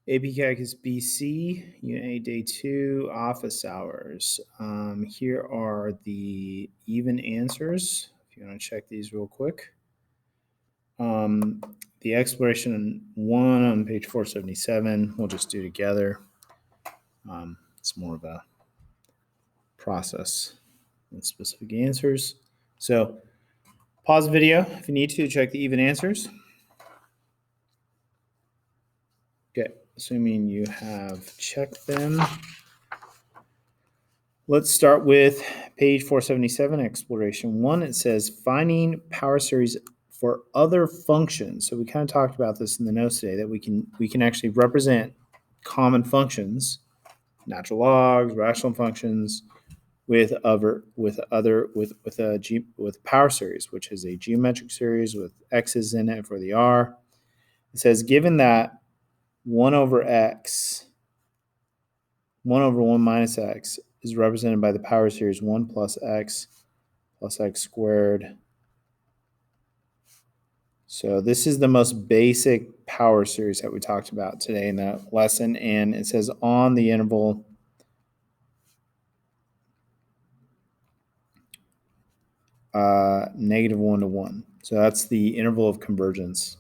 AP Cactus BC, Unit 8, Day 2, office hours. Here are the even answers, if you want to check these real quick. The exploration 1 on page 477, we'll just do together. It's more of a process than specific answers. So pause the video if you need to check the even answers. Okay, assuming you have checked them. Let's start with page 477, exploration 1. It says finding power series for other functions. So we kind of talked about this in the notes today, that we can actually represent common functions, natural logs, rational functions, with power series, which is a geometric series with x's in it for the r. It says given that 1 over x, 1 over 1 minus x is represented by the power series 1 plus x squared. So this is the most basic power series that we talked about today in the lesson, and it says on the interval -1 to 1. So that's the interval of convergence.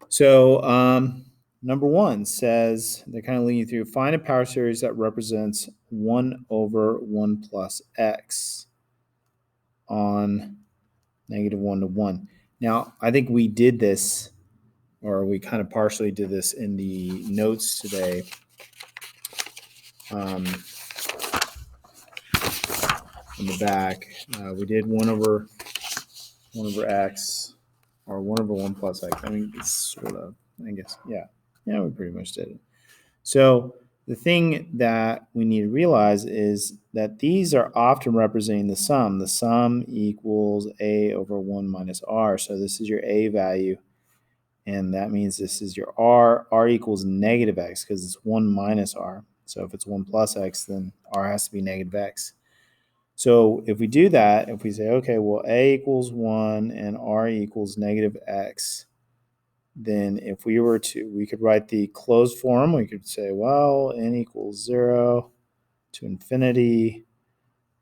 So number 1 says, they're kind of leading through, find a power series that represents 1 over 1 plus x on -1 to 1. Now, I think we did this, or we kind of partially did this in the notes today. In the back, we did 1 over x, or 1 over 1 plus x. I mean, it's sort of, I guess, yeah, we pretty much did it. So the thing that we need to realize is that these are often representing the sum. The sum equals a over 1 minus r. So this is your a value, and that means this is your r. R equals negative x because it's 1 minus r. So if it's 1 plus x, then r has to be negative x. So if we do that, if we say, okay, well, a equals 1 and r equals negative x, then if we were to, we could write the closed form. We could say, well, n equals 0 to infinity.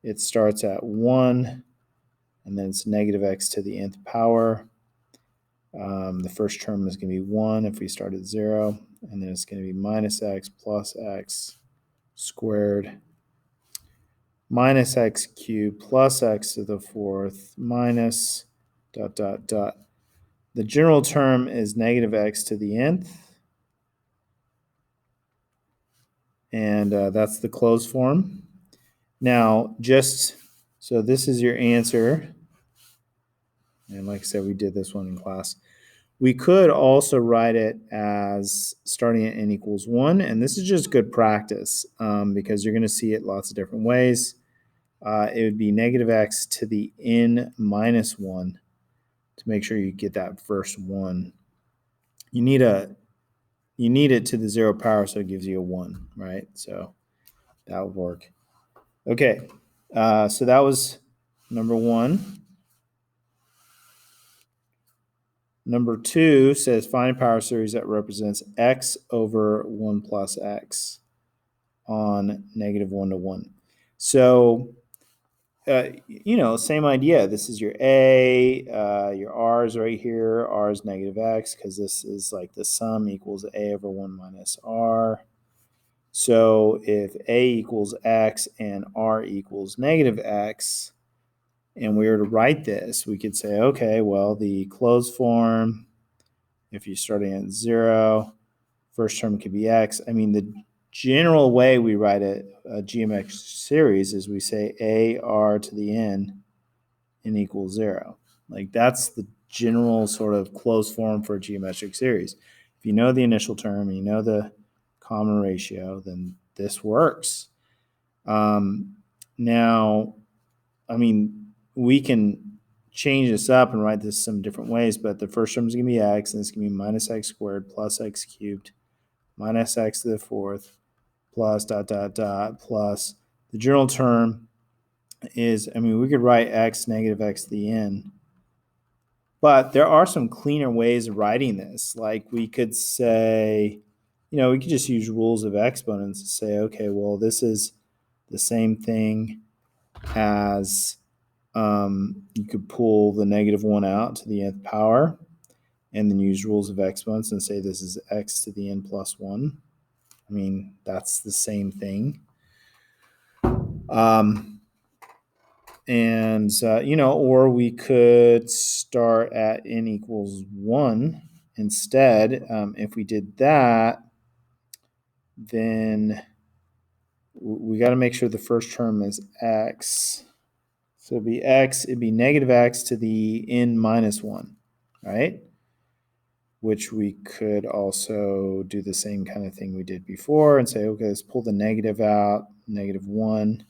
It starts at 1, and then it's negative x to the nth power. The first term is going to be 1 if we start at 0, and then it's going to be minus x plus x squared minus x cubed plus x to the 4th minus ... The general term is negative x to the nth, and that's the closed form. Now, just so this is your answer, and like I said, we did this one in class. We could also write it as starting at n equals 1, and this is just good practice because you're going to see it lots of different ways. It would be negative x to the n minus 1 to make sure you get that first 1. You need it to the 0 power, so it gives you a 1, right? So that would work. Okay, so that was number 1. Number 2 says find a power series that represents x over 1 plus x on -1 to 1. So, same idea. This is your a, your r is right here. R is negative x because this is like the sum equals a over 1 minus r. So if a equals x and r equals negative x, and we were to write this, we could say, okay, well, the closed form, if you're starting at 0, first term could be x. I mean, the general way we write a geometric series is we say a r to the n equals 0. Like, that's the general sort of closed form for a geometric series. If you know the initial term, you know the common ratio, then this works. Now, I mean, we can change this up and write this some different ways, but the first term is going to be x, and it's going to be minus x squared plus x cubed minus x to the 4th plus ... plus the general term is, I mean, we could write x negative x to the n, but there are some cleaner ways of writing this. Like we could say we could just use rules of exponents to say, okay, well, this is the same thing as you could pull the negative 1 out to the nth power and then use rules of exponents and say this is x to the n plus 1. I mean, that's the same thing. Or we could start at n equals 1 instead. If we did that, then we got to make sure the first term is x. So it'd be negative x to the n minus 1, right? Which we could also do the same kind of thing we did before and say, okay, let's pull the negative out, negative 1,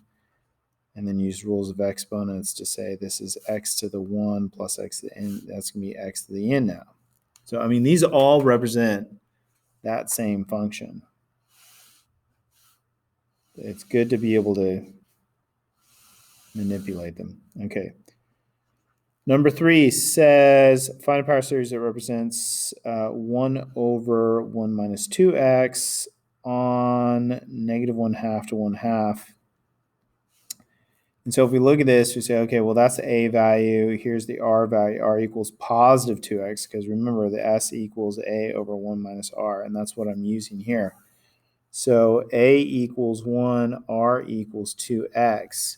and then use rules of exponents to say this is x to the 1 plus x to the n. That's going to be x to the n now. So, I mean, these all represent that same function. It's good to be able to manipulate them. Okay. Number 3 says find a power series that represents 1 over 1 minus 2x on negative 1/2 to 1/2. And so if we look at this, we say, okay, well, that's the a value. Here's the r value. R equals positive 2x, because remember, the s equals a over 1 minus r, and that's what I'm using here. So a equals 1, r equals 2x.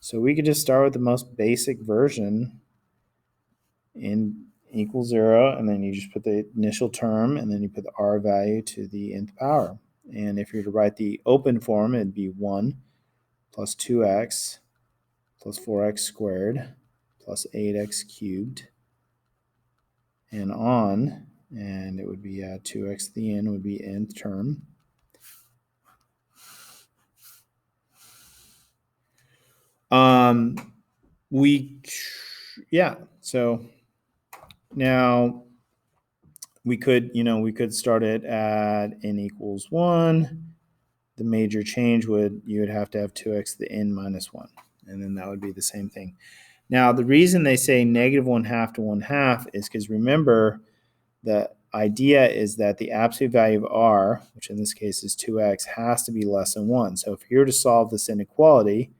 So we could just start with the most basic version, n equals 0, and then you just put the initial term, and then you put the r value to the nth power. And if you were to write the open form, it'd be 1 plus 2x plus 4x squared plus 8x cubed and on, and it would be 2x to the n would be nth term. So now we could start it at n equals 1. The major change you would have to have 2x to the n minus 1, and then that would be the same thing. Now, the reason they say negative 1/2 to 1/2 is because remember, the idea is that the absolute value of r, which in this case is 2x, has to be less than 1. So if you were to solve this inequality,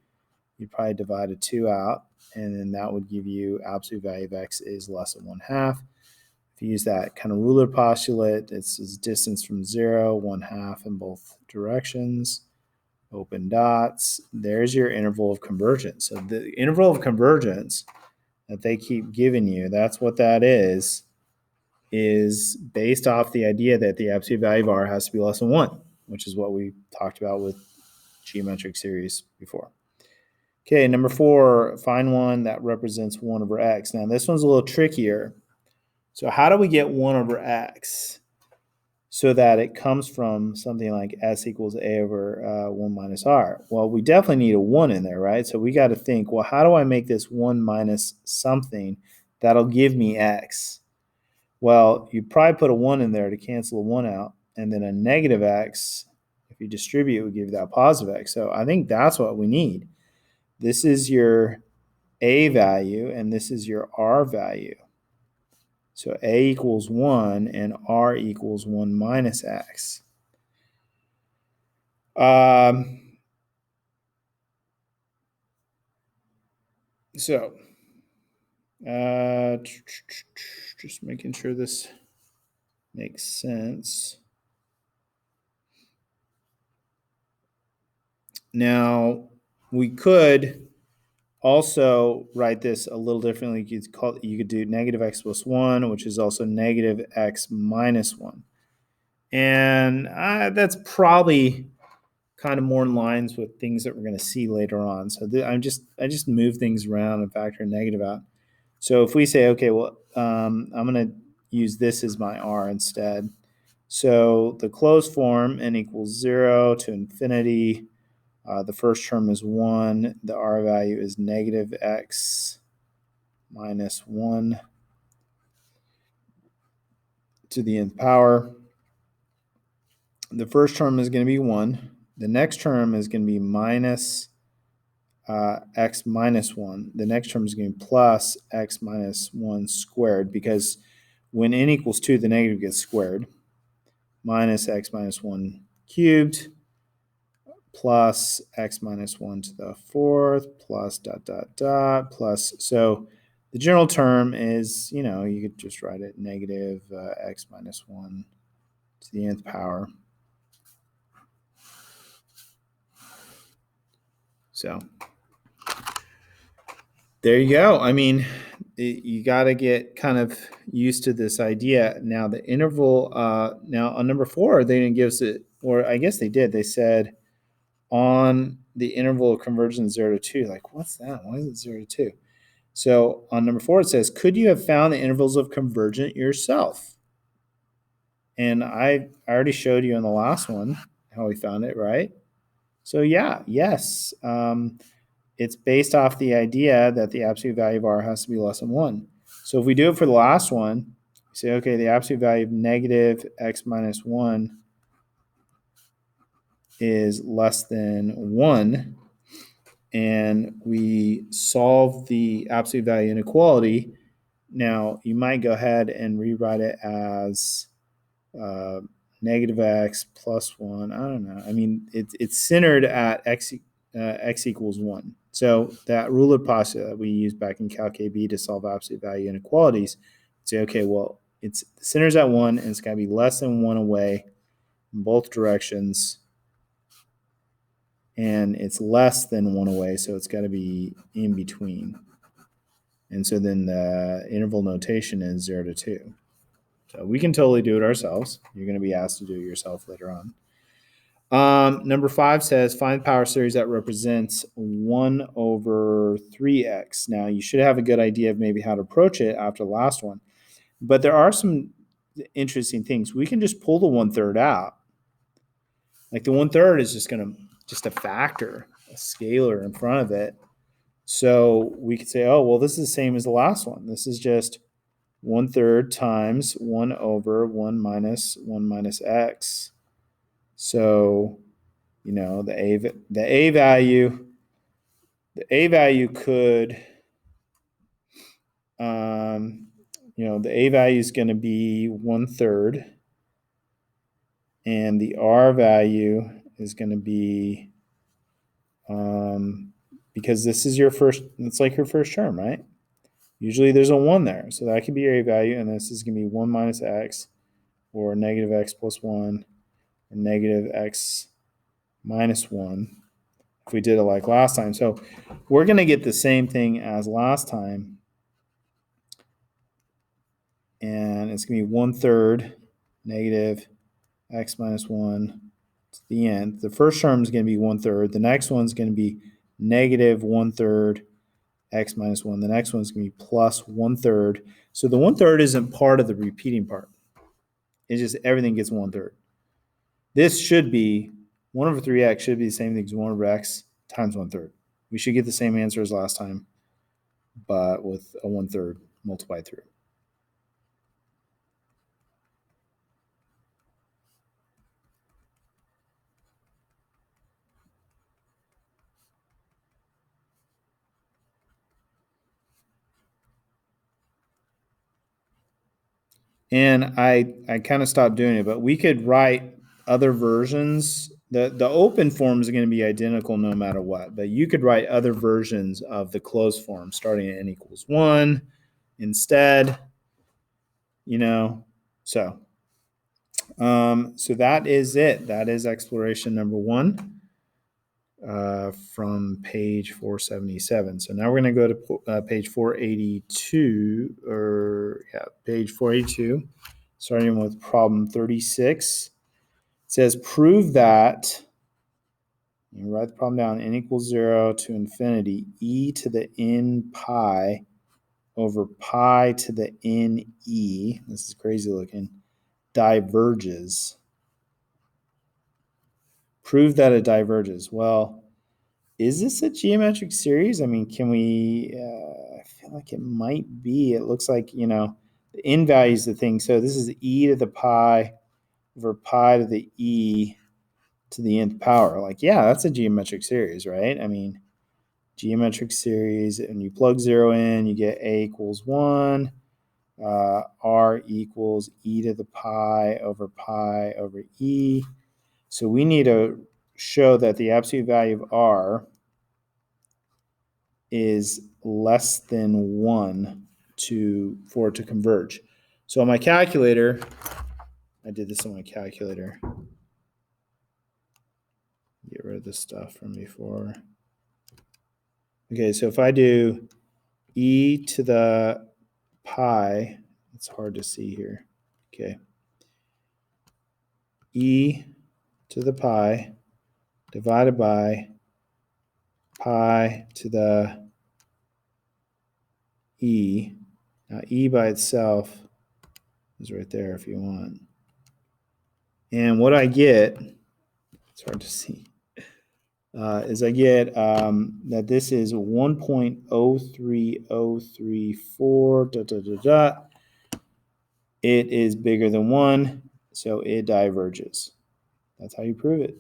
you'd probably divide a 2 out, and then that would give you absolute value of x is less than 1/2. If you use that kind of ruler postulate, it's distance from 0, 1/2 in both directions, open dots. There's your interval of convergence. So the interval of convergence that they keep giving you, that's what that is based off the idea that the absolute value of r has to be less than 1, which is what we talked about with geometric series before. Okay, number 4, find one that represents 1 over x. Now, this one's a little trickier. So how do we get 1 over x so that it comes from something like s equals a over 1 minus r? Well, we definitely need a 1 in there, right? So we got to think, well, how do I make this 1 minus something that'll give me x? Well, you probably put a 1 in there to cancel a 1 out, and then a negative x, if you distribute, would give you that positive x. So I think that's what we need. This is your a value, and this is your r value. So a equals 1, and r equals 1 minus x. Just making sure this makes sense. Now, we could also write this a little differently. You could do negative x plus 1, which is also negative x minus 1. And that's probably kind of more in lines with things that we're going to see later on. So I just move things around and factor a negative out. So if we say, okay, well, I'm going to use this as my r instead. So the closed form, n equals 0 to infinity. The first term is 1. The r value is negative x minus 1 to the nth power. The first term is going to be 1. The next term is going to be minus x minus 1. The next term is going to be plus x minus 1 squared, because when n equals 2, the negative gets squared. minus x minus 1 cubed plus x minus 1 to the fourth plus dot, dot, dot, plus. So the general term is, you could just write it negative x minus 1 to the nth power. So there you go. I mean, you got to get kind of used to this idea. Now, the interval, now on number 4, they didn't give us it, or I guess they did. They said on the interval of convergence 0 to 2. Like, what's that? Why is it 0 to 2? So on number 4, it says, could you have found the intervals of convergent yourself? And I already showed you in the last one how we found it, right? So yes. It's based off the idea that the absolute value of r has to be less than 1. So if we do it for the last one, we say, okay, the absolute value of negative x minus 1 is less than 1. And we solve the absolute value inequality. Now, you might go ahead and rewrite it as negative x plus 1. I don't know. I mean, it's centered at x equals 1. So that ruler postulate that we used back in Calc AB to solve absolute value inequalities, say, okay, well, the center's at 1, and it's got to be less than 1 away in both directions, and it's less than 1 away, so it's got to be in between. And so then the interval notation is 0 to 2. So we can totally do it ourselves. You're going to be asked to do it yourself later on. Number 5 says, find the power series that represents 1 over 3x. Now, you should have a good idea of maybe how to approach it after the last one. But there are some interesting things. We can just pull the 1/3 out. Like the 1/3 is just a factor, a scalar in front of it. So we could say, oh, well, this is the same as the last one. This is just 1/3 times 1 over 1 minus x. So, the a value could, the a value is going to be 1/3, and the r value is going to be, because this is it's like your first term, right? Usually there's a 1 there, so that could be your a value, and this is going to be 1 minus x, or negative x plus 1, or negative x minus 1, if we did it like last time. So we're going to get the same thing as last time, and it's going to be 1/3 negative x minus 1 to the nth. The first term is going to be 1/3. The next one's going to be negative 1/3 x minus 1. The next one's going to be plus 1/3. So the 1/3 isn't part of the repeating part. It's just everything gets 1/3. This should be 1 over 3x should be the same thing as 1 over x times 1/3. We should get the same answer as last time, but with a 1/3 multiplied through. And I kind of stopped doing it, but we could write other versions. The open form is going to be identical no matter what, but you could write other versions of the closed form starting at n equals 1 instead, so that is it. That is exploration number 1 from page 477. So now we're going to go to page 482, page 482, starting with problem 36. It says, prove that, you write the problem down, n equals 0 to infinity, e to the n pi over pi to the n e, this is crazy looking, diverges. Prove that it diverges. Well, is this a geometric series? I mean, can we, I feel like it might be. It looks like, the n value is the thing. So this is e to the pi over pi to the e to the nth power. Like, yeah, that's a geometric series, right? I mean, geometric series, and you plug 0 in, you get a equals 1, R equals e to the pi over e. So we need to show that the absolute value of r is less than 1 for it to converge. So on my calculator, I did this on my calculator. Get rid of this stuff from before. Okay, so if I do e to the pi, it's hard to see here. Okay. E to the pi divided by pi to the e. Now, e by itself is right there if you want. And what I get, it's hard to see, is I get that this is 1.03034, It is bigger than 1, so it diverges. That's how you prove it.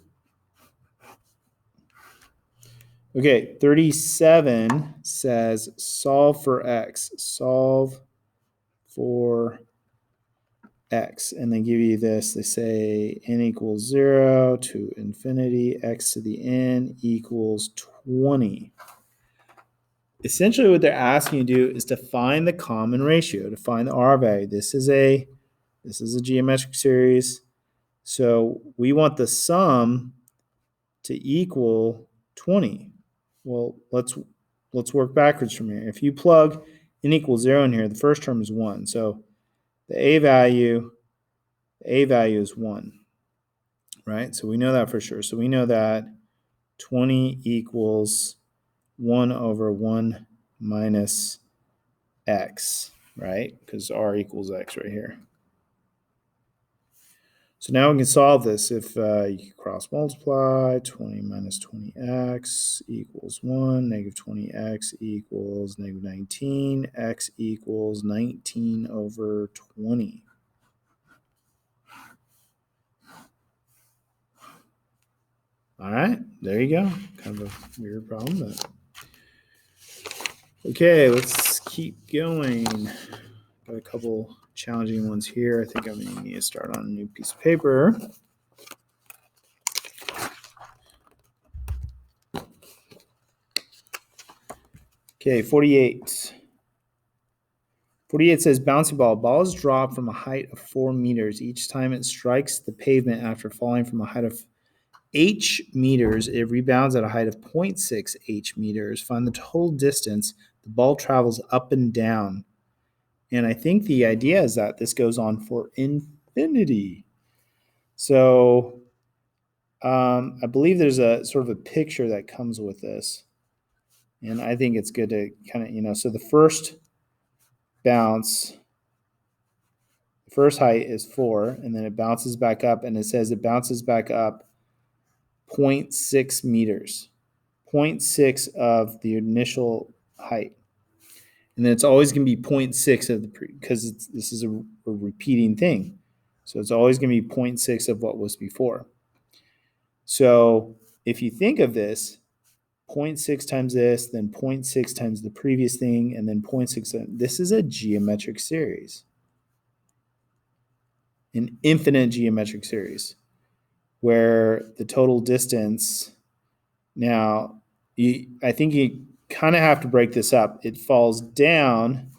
Okay, 37 says solve for x. Solve for x. And they give you this. They say n equals 0 to infinity, x to the n equals 20. Essentially, what they're asking you to do is to find the common ratio, to find the r value. This is a geometric series. So we want the sum to equal 20. Well, let's work backwards from here. If you plug n equals 0 in here, the first term is 1. So the a value is 1, right? So we know that for sure. So we know that 20 equals 1 over 1 minus x, right? Because r equals x right here. So now we can solve this. If you cross multiply, 20 minus 20x equals 1, negative 20x equals negative 19, x equals 19 over 20. All right, there you go. Kind of a weird problem, but okay, let's keep going. Got a couple challenging ones here. I think I'm going to need to start on a new piece of paper. Okay, 48. 48 says bouncy ball. Ball is dropped from a height of 4 meters. Each time it strikes the pavement after falling from a height of h meters, it rebounds at a height of 0.6 h meters. Find the total distance the ball travels up and down. And I think the idea is that this goes on for infinity. So I believe there's a sort of a picture that comes with this. And I think it's good to kind of, so the first bounce, the first height is 4, and then it bounces back up, and it says it bounces back up 0.6 meters, 0.6 of the initial height. And then it's always going to be 0.6 of because this is a repeating thing. So it's always going to be 0.6 of what was before. So if you think of this, 0.6 times this, then 0.6 times the previous thing, and then 0.6, this is a geometric series. An infinite geometric series where the total distance, now, I think you kind of have to break this up. It falls down,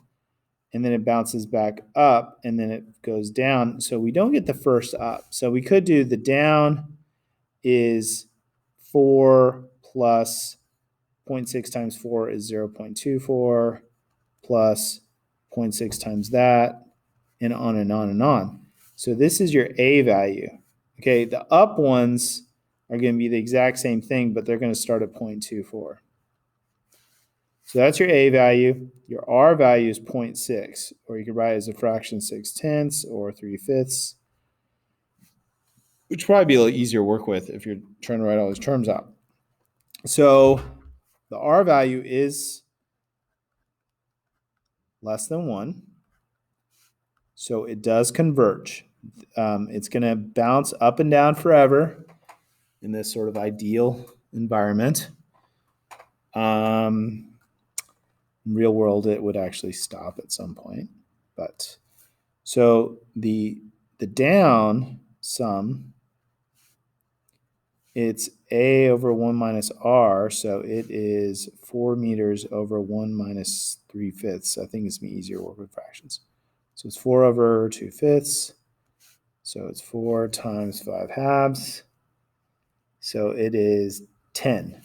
and then it bounces back up, and then it goes down. So we don't get the first up. So we could do the down is 4 plus 0.6 times 4 is 0.24 plus 0.6 times that, and on and on and on. So this is your A value. Okay, the up ones are going to be the exact same thing, but they're going to start at 0.24. So that's your A value. Your R value is 0.6, or you could write it as a fraction 6/10 or 3/5, which would probably be a little easier to work with if you're trying to write all these terms out. So the R value is less than 1. So it does converge. It's going to bounce up and down forever in this sort of ideal environment. In real world, it would actually stop at some point. but. So the down sum, it's a over 1 minus r, so it is 4 meters over 1 minus 3/5. I think it's going to be easier to work with fractions. So it's 4 over 2/5. So it's 4 times 5 halves. So it is 10.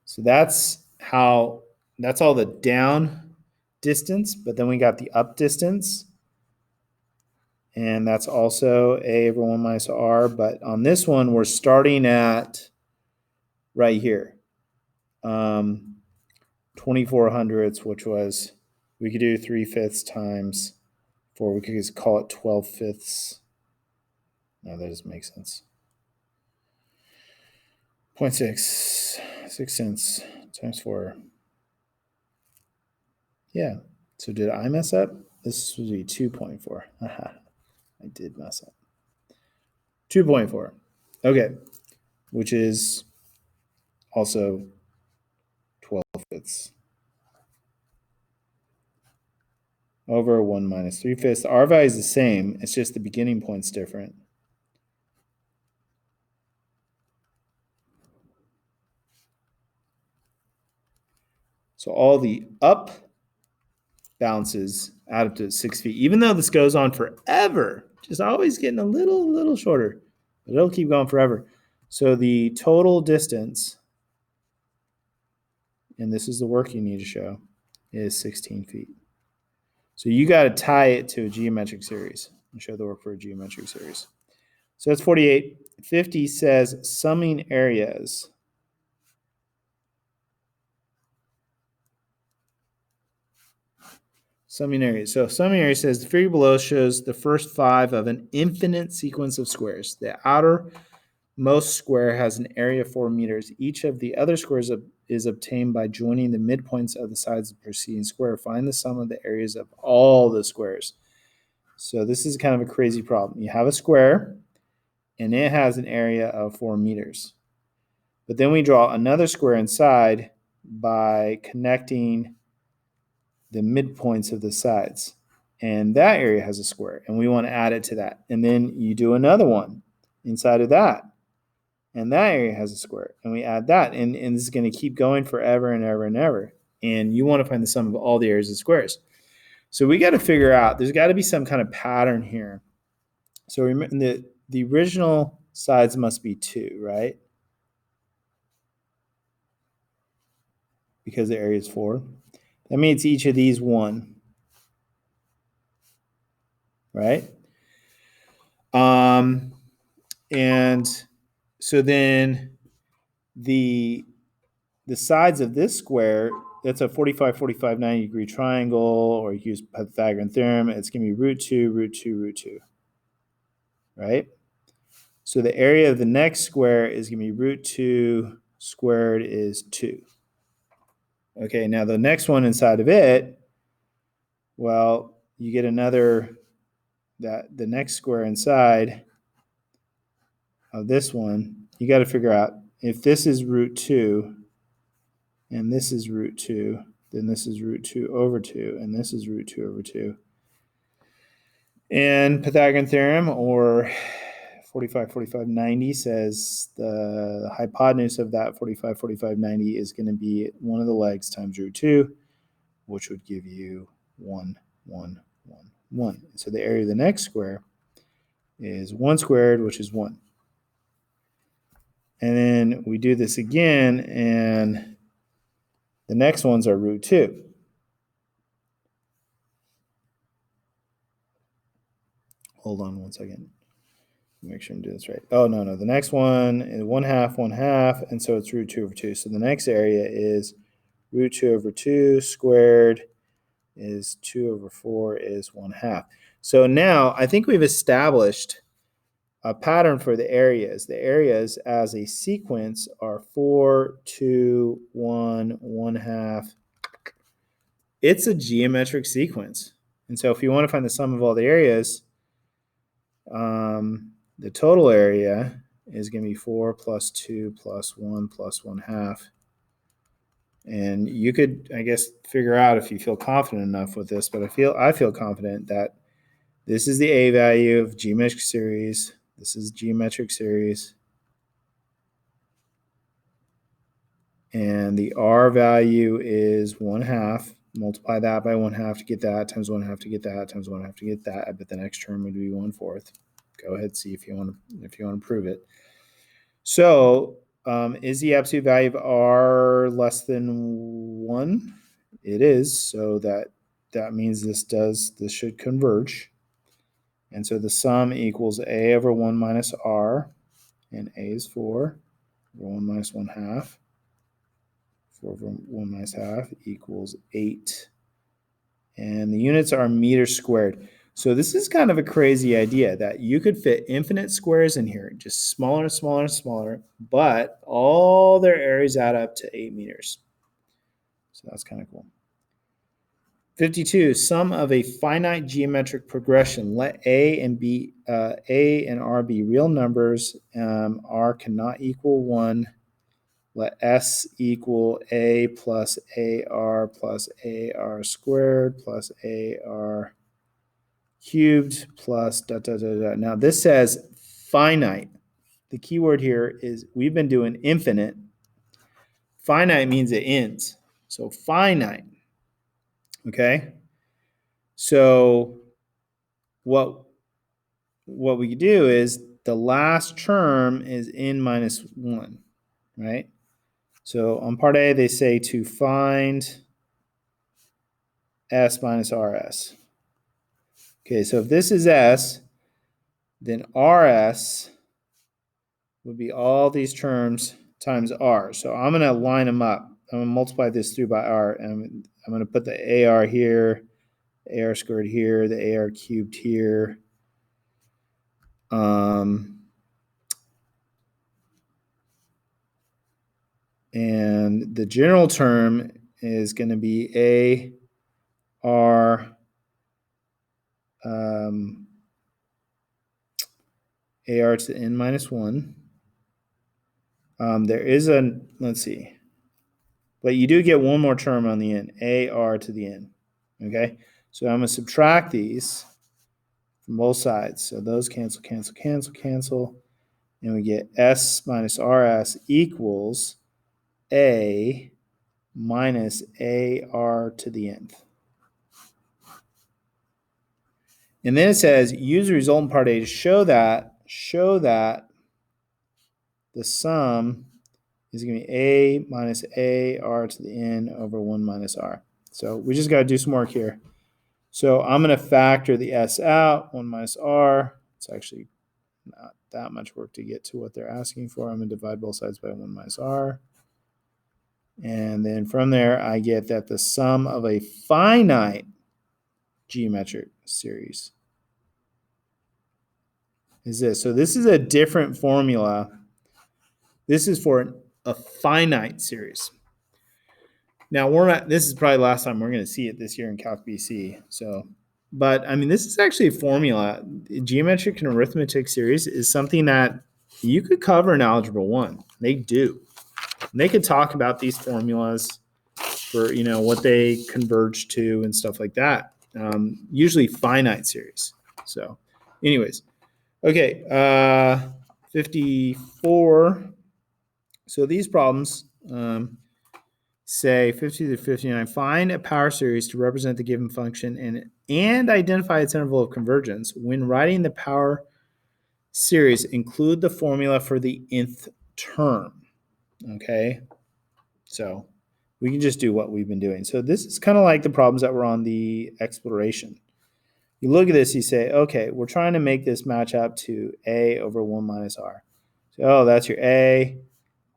So that's all the down distance, but then we got the up distance. And that's also a over 1 minus r. But on this one, we're starting at right here, 24 hundredths, which was, we could do 3/5 times 4. We could just call it 12/5. No, that doesn't make sense. 0.6, 6 cents times 4. Yeah. So did I mess up? This would be 2.4. I did mess up. 2.4. Okay. Which is also 12/5 over 1 minus 3/5. R value is the same. It's just the beginning point's different. So all the up bounces add up to 6 feet, even though this goes on forever, just always getting a little shorter, but it'll keep going forever. So the total distance, and this is the work you need to show, is 16 feet. So you got to tie it to a geometric series and show the work for a geometric series. So that's 48. 50 says summing areas. Summing areas. So summing area says the figure below shows the first 5 of an infinite sequence of squares. The outermost square has an area of 4 meters. Each of the other squares is obtained by joining the midpoints of the sides of the preceding square. Find the sum of the areas of all the squares. So this is kind of a crazy problem. You have a square, and it has an area of 4 meters. But then we draw another square inside by connecting the midpoints of the sides. And that area has a square, and we want to add it to that. And then you do another one inside of that, and that area has a square, and we add that. And this is going to keep going forever and ever and ever. And you want to find the sum of all the areas of squares. So we got to figure out, there's got to be some kind of pattern here. So remember, the original sides must be 2, right? Because the area is 4. That means each of these 1, right? And so then the sides of this square, that's a 45, 45, 90 degree triangle, or you use Pythagorean theorem. It's going to be root 2, root 2, root 2, right? So the area of the next square is going to be root 2 squared is 2. Okay, now the next one inside of it, well, you get another, the next square inside of this one, you got to figure out if this is root 2 and this is root 2, then this is root 2 over 2, and this is root 2 over 2. And Pythagorean theorem, or 45, 45, 90, says the hypotenuse of that 45, 45, 90 is going to be one of the legs times root 2, which would give you 1, 1, 1, 1. So the area of the next square is 1 squared, which is 1. And then we do this again, and the next ones are root 2. Hold on 1 second. Make sure I'm doing this right. Oh, no. The next one is 1/2, 1/2, and so it's root 2 over 2. So the next area is root 2 over 2 squared is 2 over 4 is 1/2. So now I think we've established a pattern for the areas. The areas as a sequence are 4, 2, 1, 1/2. It's a geometric sequence. And so if you want to find the sum of all the areas, the total area is going to be 4 plus 2 plus 1 plus 1/2 And you could, I guess, figure out if you feel confident enough with this, but I feel confident that this is the A value of geometric series. This is geometric series. And the R value is 1/2. Multiply that by 1/2 to get that, times 1/2 to get that, times 1/2 to get that. But the next term would be 1/4. Go ahead, see if you want to prove it. So, is the absolute value of R less than 1? It is. So that means this should converge. And so the sum equals A over 1 minus R, and A is 4 over 1 minus 1/2. 4 over 1 minus half equals 8. And the units are meters squared. So this is kind of a crazy idea that you could fit infinite squares in here, just smaller and smaller and smaller, but all their areas add up to 8 meters. So that's kind of cool. 52, sum of a finite geometric progression. Let A and R be real numbers. R cannot equal 1. Let S equal A plus AR plus AR squared plus AR cubed plus da da da da. Now this says finite. The key word here is we've been doing infinite. Finite means it ends. So finite. Okay. So what we could do is the last term is n minus 1, right? So on part A, they say to find S minus RS. Okay, so if this is S, then RS would be all these terms times R. So I'm going to line them up. I'm going to multiply this through by R, and I'm going to put the AR here, the AR squared here, the AR cubed here. And the general term is going to be AR AR to the n minus 1. There is let's see. But you do get one more term on the end, AR to the n. Okay? So I'm going to subtract these from both sides. So those cancel, cancel, cancel, cancel. And we get S minus RS equals A minus AR to the nth. And then it says, use the result in part A to show that the sum is going to be A minus AR to the n over 1 minus R. So we just got to do some work here. So I'm going to factor the S out, 1 minus R. It's actually not that much work to get to what they're asking for. I'm going to divide both sides by 1 minus R. And then from there, I get that the sum of a finite geometric series is this. So this is a different formula. This is for a finite series. Now this is probably the last time we're going to see it this year in Calc BC. So, but I mean, this is actually a formula. Geometric and arithmetic series is something that you could cover in Algebra 1. They do. And they could talk about these formulas for, what they converge to and stuff like that. Usually finite series. So anyways, okay, 54. So these problems, say 50 to 59, find a power series to represent the given function and identify its interval of convergence. When writing the power series, include the formula for the nth term. Okay, so we can just do what we've been doing. So this is kind of like the problems that were on the exploration. You look at this, you say, okay, we're trying to make this match up to A over 1 minus R. So, that's your A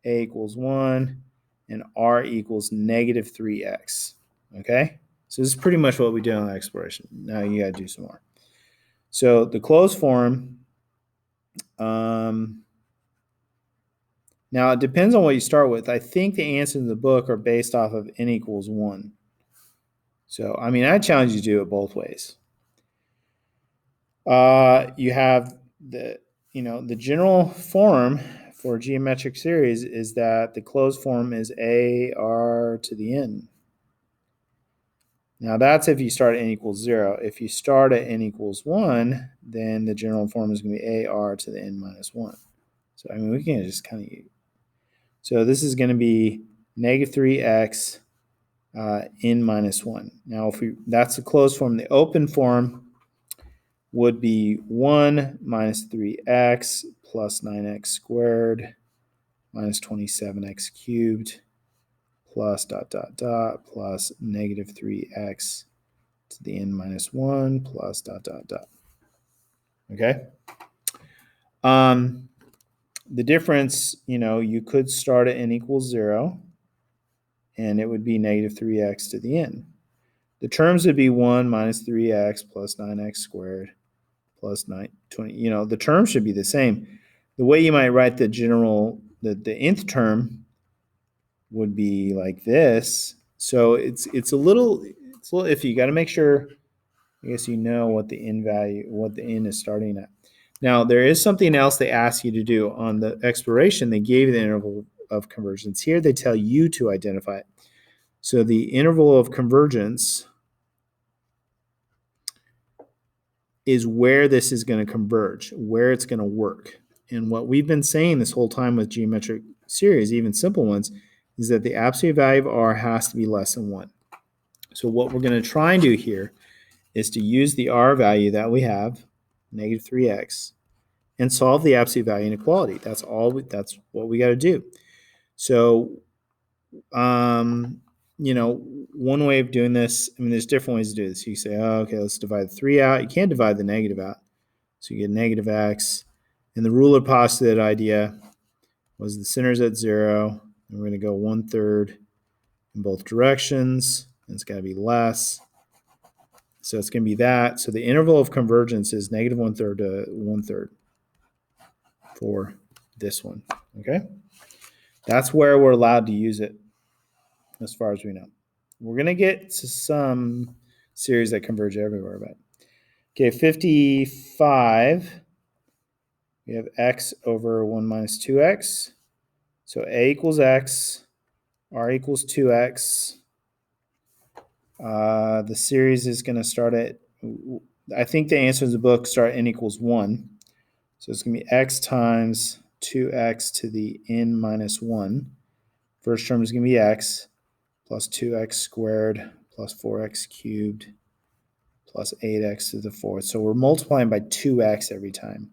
equals 1, and R equals negative 3x. Okay? So this is pretty much what we did on the exploration. Now you got to do some more. So the closed form, now it depends on what you start with. I think the answers in the book are based off of n equals 1. So, I mean, I challenge you to do it both ways. You have the general form for a geometric series is that the closed form is AR to the n. Now that's if you start at n equals 0. If you start at n equals 1, then the general form is going to be AR to the n minus 1. So, I mean, we can just kind of... So this is going to be negative 3x n minus 1. Now, that's the closed form. The open form would be 1 minus 3x plus 9x squared minus 27x cubed plus dot dot dot plus negative 3x to the n minus 1 plus dot dot dot. Okay? The difference, you could start at n equals 0, and it would be negative 3x to the n. The terms would be 1 minus 3x plus 9x squared plus 20. The terms should be the same. The way you might write the nth term would be like this. So it's a little iffy. You got to make sure, I guess, what the n is starting at. Now, there is something else they ask you to do. On the exploration, they gave the interval of convergence. Here, they tell you to identify it. So the interval of convergence is where this is going to converge, where it's going to work. And what we've been saying this whole time with geometric series, even simple ones, is that the absolute value of r has to be less than 1. So what we're going to try and do here is to use the r value that we have, negative 3x, and solve the absolute value inequality. That's what we got to do. So, one way of doing this, there's different ways to do this. You say, okay, let's divide the 3 out. You can't divide the negative out. So you get negative x. And the ruler postulated idea was the center's at 0. And we're going to go 1/3 in both directions. And it's got to be less. So it's going to be that. So the interval of convergence is negative 1/3 to 1/3 for this one. Okay? That's where we're allowed to use it as far as we know. We're going to get to some series that converge everywhere. But okay, 55, we have x over 1 minus 2x. So a equals x, r equals 2x. The series is going to start at, I think the answers in the book start at n equals 1. So it's going to be x times 2x to the n minus 1. First term is going to be x plus 2x squared plus 4x cubed plus 8x to the 4th. So we're multiplying by 2x every time.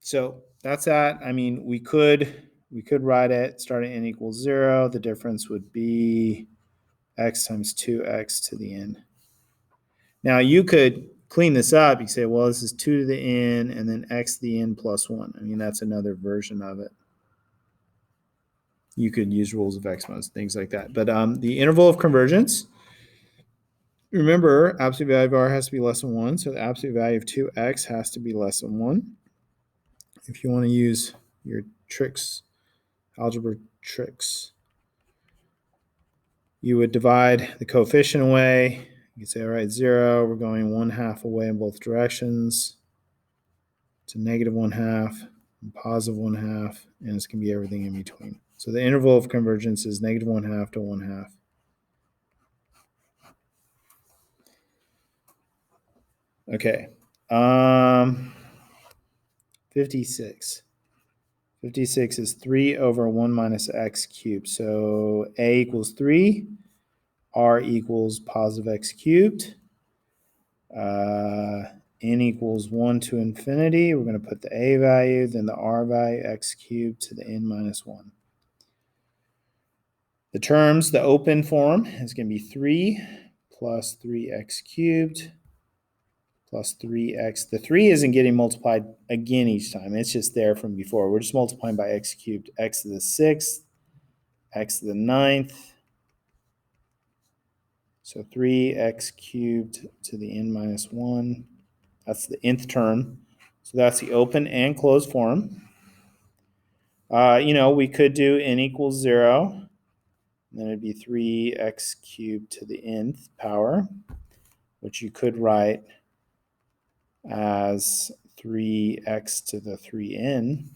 So that's that. We could write it starting n equals 0. The difference would be x times 2x to the n. Now you could clean this up. You say, well, this is 2 to the n and then x to the n plus 1. That's another version of it. You could use rules of exponents, things like that. But the interval of convergence, remember, absolute value of r has to be less than 1. So the absolute value of 2x has to be less than 1. If you want to use your tricks, algebra tricks, you would divide the coefficient away. You could say, all right, 0, we're going 1/2 away in both directions to negative 1/2, and positive 1/2, and it's going to be everything in between. So the interval of convergence is negative 1/2 to 1/2. Okay. 56. 56 is 3 over 1 minus x cubed. So a equals 3, r equals positive x cubed. N equals 1 to infinity. We're going to put the a value, then the r value, x cubed to the n minus 1. The terms, the open form is going to be 3 plus 3x cubed plus 3x. The 3 isn't getting multiplied again each time. It's just there from before. We're just multiplying by x cubed. X to the 6th, x to the 9th. So 3x cubed to the n minus 1. That's the nth term. So that's the open and closed form. We could do n equals 0. And then it'd be 3x cubed to the nth power, which you could write as 3x to the 3n,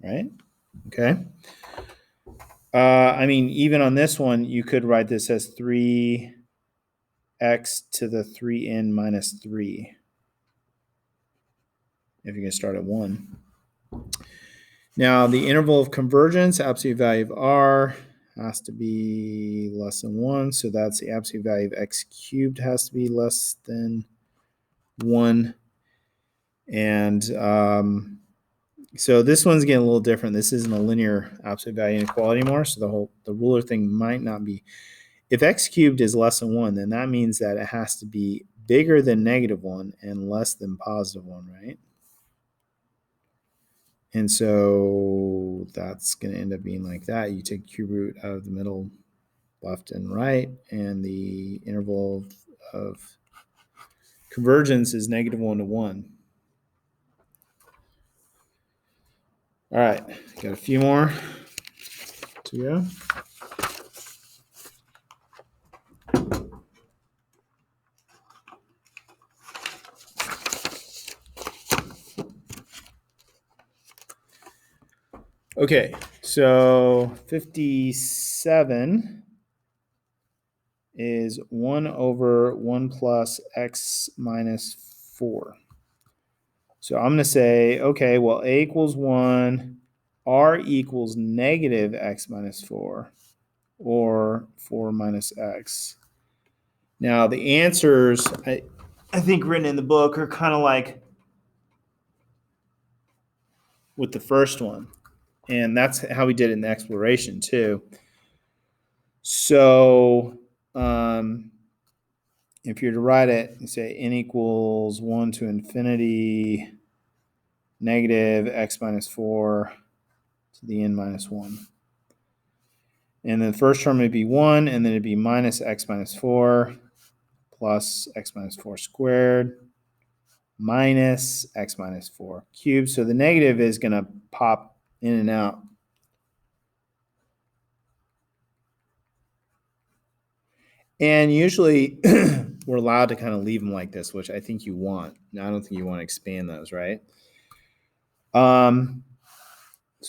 right? Okay. I mean, even on this one, you could write this as 3x to the 3n minus 3, if you're going to start at 1. Now, the interval of convergence, absolute value of r, has to be less than 1. So that's the absolute value of x cubed has to be less than 1. And so this one's getting a little different. This isn't a linear absolute value inequality anymore. So the ruler thing might not be. If x cubed is less than 1, then that means that it has to be bigger than negative 1 and less than positive 1, right? And so that's going to end up being like that. You take cube root out of the middle, left and right, and the interval of convergence is negative 1 to 1. All right, got a few more to go. Okay, so 57 is 1 over 1 plus x minus 4. So I'm going to say, okay, well, a equals 1, r equals negative x minus 4, or 4 minus x. Now, the answers, I think written in the book are kind of like with the first one. And that's how we did it in the exploration, too. So if you're to write it, you say n equals 1 to infinity, negative x minus 4 to the n minus 1. And then the first term would be 1, and then it'd be minus x minus 4 plus x minus 4 squared minus x minus 4 cubed. So the negative is going to pop in and out. And usually we're allowed to kind of leave them like this, which I think you want. Now, I don't think you want to expand those, right? So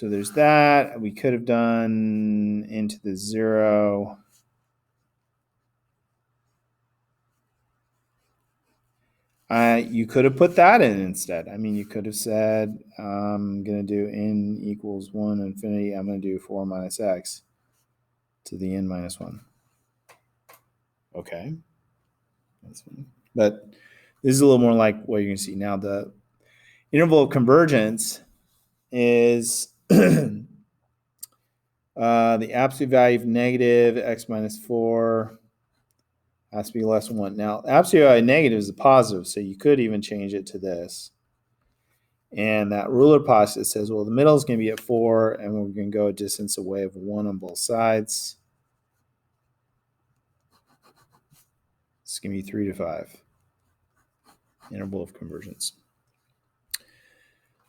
there's that. We could have done into the 0. You could have put that in instead. I mean, you could have said, I'm going to do n equals 1 infinity. I'm going to do 4 minus x to the n minus 1. Okay. That's fine. But this is a little more like what you're going to see. Now, the interval of convergence is the absolute value of negative x minus 4 has to be less than 1. Now, absolute value of negative is a positive, so you could even change it to this. And that ruler posit says, well, the middle is going to be at 4, and we're going to go a distance away of 1 on both sides. It's going to be 3 to 5. Interval of convergence.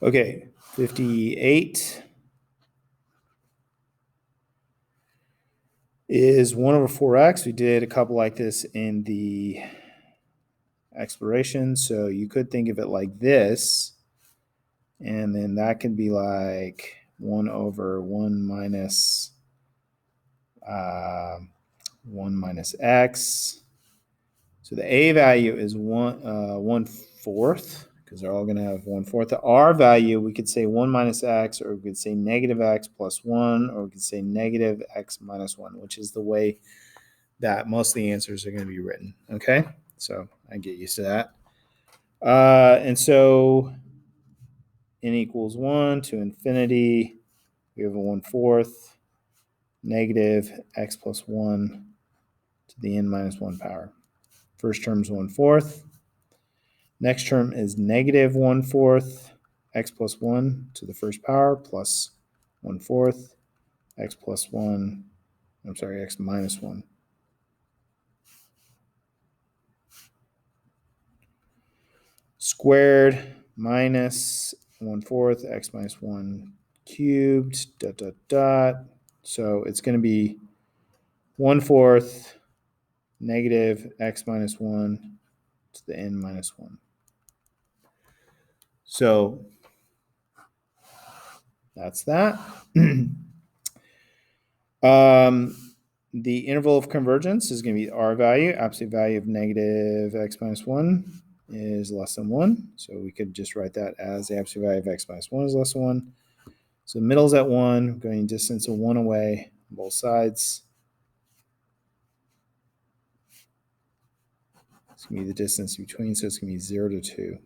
Okay, 58 is 1 over 4x. We did a couple like this in the exploration, so you could think of it like this, and then that can be like 1 over 1 minus 1 minus x. So the a value is 1/4, because they're all going to have 1/4. The r value, we could say 1 minus x, or we could say negative x plus 1, or we could say negative x minus 1, which is the way that most of the answers are going to be written. Okay, so I get used to that. And so n equals 1 to infinity. We have a 1/4 negative x plus 1 to the n minus 1 power. First term is 1/4. Next term is negative 1/4 x plus 1 to the first power plus 1/4 x plus 1. I'm sorry, x minus 1. Squared minus 1/4 x minus 1 cubed, dot, dot, dot. So it's going to be 1/4 negative x minus 1 to the n minus 1. So that's that. The interval of convergence is going to be R value. Absolute value of negative x minus 1 is less than 1. So we could just write that as the absolute value of x minus 1 is less than 1. So the middle's at 1, going distance of 1 away on both sides. It's going to be the distance between, so it's going to be 0 to 2.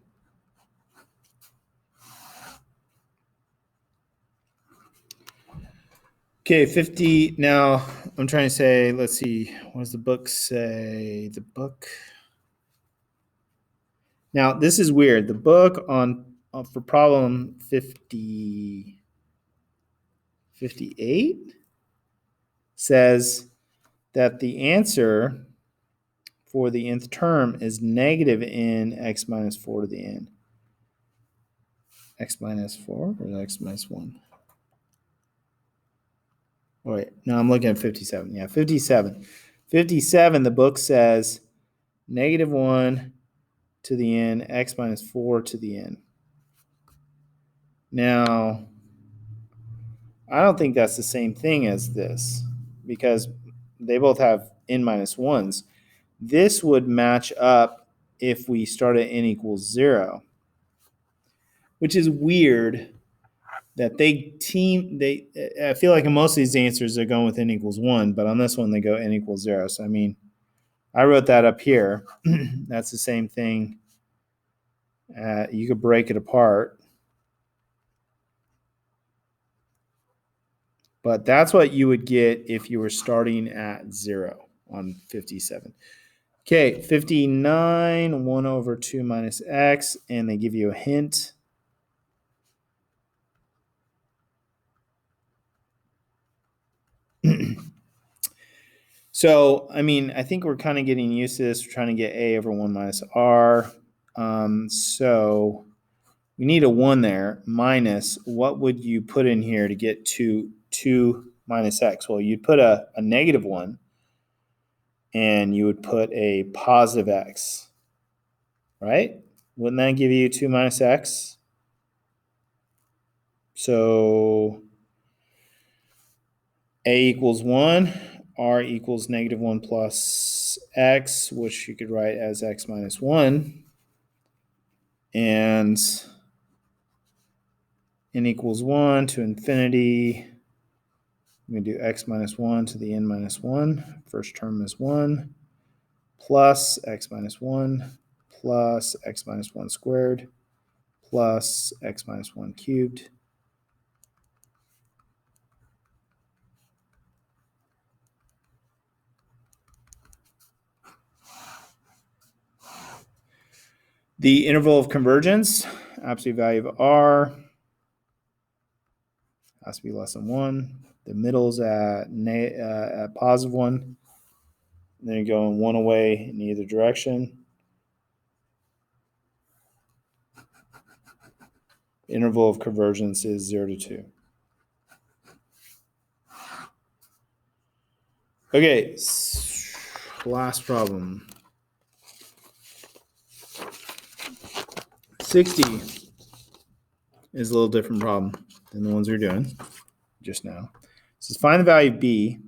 Okay, 50. Now, I'm trying to say, let's see, what does the book say? The book. Now, this is weird. The book for problem 58 says that the answer for the nth term is negative n x minus 4 to the n. X minus 4 or x minus 1? Oh, wait, no, I'm looking at 57. Yeah, 57. 57, the book says negative 1 to the n, x minus 4 to the n. Now, I don't think that's the same thing as this because they both have n minus 1s. This would match up if we start at n equals 0, which is weird that I feel like in most of these answers they're going with n equals 1, but on this one they go n equals 0. So, I mean, I wrote that up here. That's the same thing. You could break it apart. But that's what you would get if you were starting at 0 on 57. Okay, 59, 1 over 2 minus x, and they give you a hint. So, I mean, I think we're kind of getting used to this. We're trying to get a over 1 minus r. So we need a 1 there, minus what would you put in here to get to 2 minus x? Well, you'd put a negative 1, and you would put a positive x, right? Wouldn't that give you 2 minus x? So a equals 1, r equals negative 1 plus x, which you could write as x minus 1. And n equals 1 to infinity. I'm going to do x minus 1 to the n minus 1. First term is 1 plus x minus 1 plus x minus 1 squared plus x minus 1 cubed. The interval of convergence, absolute value of r, has to be less than 1. The middle's at positive 1. Then you're going 1 away in either direction. The interval of convergence is 0 to 2. Okay, last problem. 60 is a little different problem than the ones we're doing just now. It says find the value of b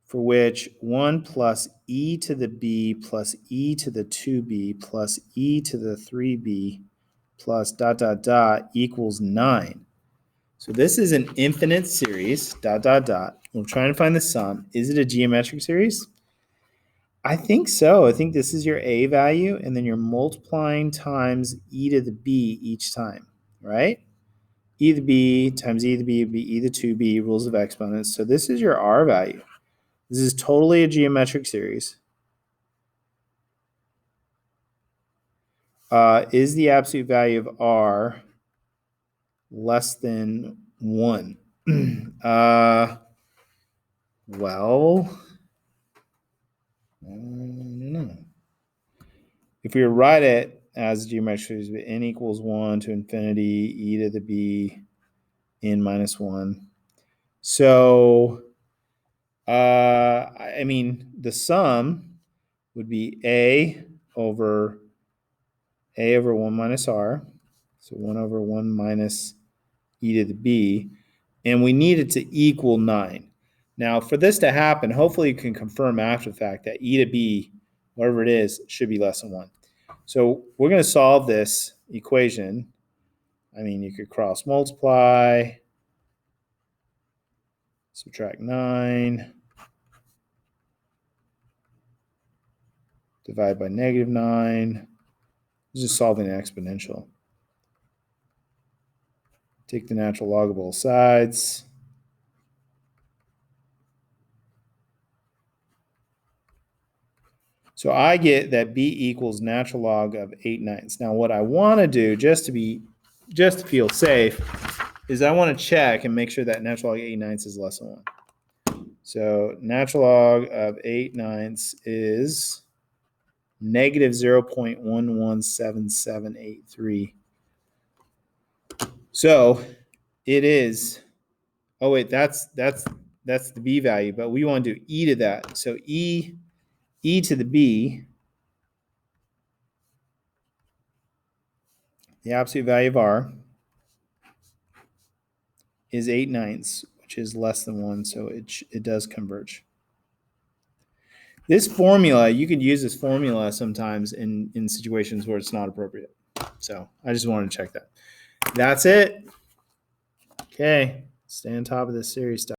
for which 1 plus e to the b plus e to the 2b plus e to the 3b plus ... equals 9. So this is an infinite series, ... We're trying to find the sum. Is it a geometric series? I think so. I think this is your a value, and then you're multiplying times e to the b each time, right? E to the b times e to the b would be e to the 2b, rules of exponents. So this is your r value. This is totally a geometric series. Is the absolute value of r less than 1? Well, I don't know. If we write it as geometric series, n equals 1 to infinity, e to the b, n minus 1. So I mean, the sum would be over 1 minus r. So 1 over 1 minus e to the b. And we need it to equal 9. Now, for this to happen, hopefully you can confirm after the fact that e to b, whatever it is, should be less than 1. So we're going to solve this equation. I mean, you could cross multiply, subtract 9, divide by -9. It's just solving an exponential. Take the natural log of both sides. So I get that b equals natural log of 8/9. Now what I want to do, just to feel safe, is I want to check and make sure that natural log of 8/9 is less than 1. So natural log of 8/9 is negative 0.117783. So it is, oh wait, that's the b value, but we want to do e to that. So e to the b, the absolute value of r, is 8/9, which is less than 1, so it does converge. This formula, you could use this formula sometimes in situations where it's not appropriate. So I just wanted to check that. That's it. Okay, stay on top of this series stuff.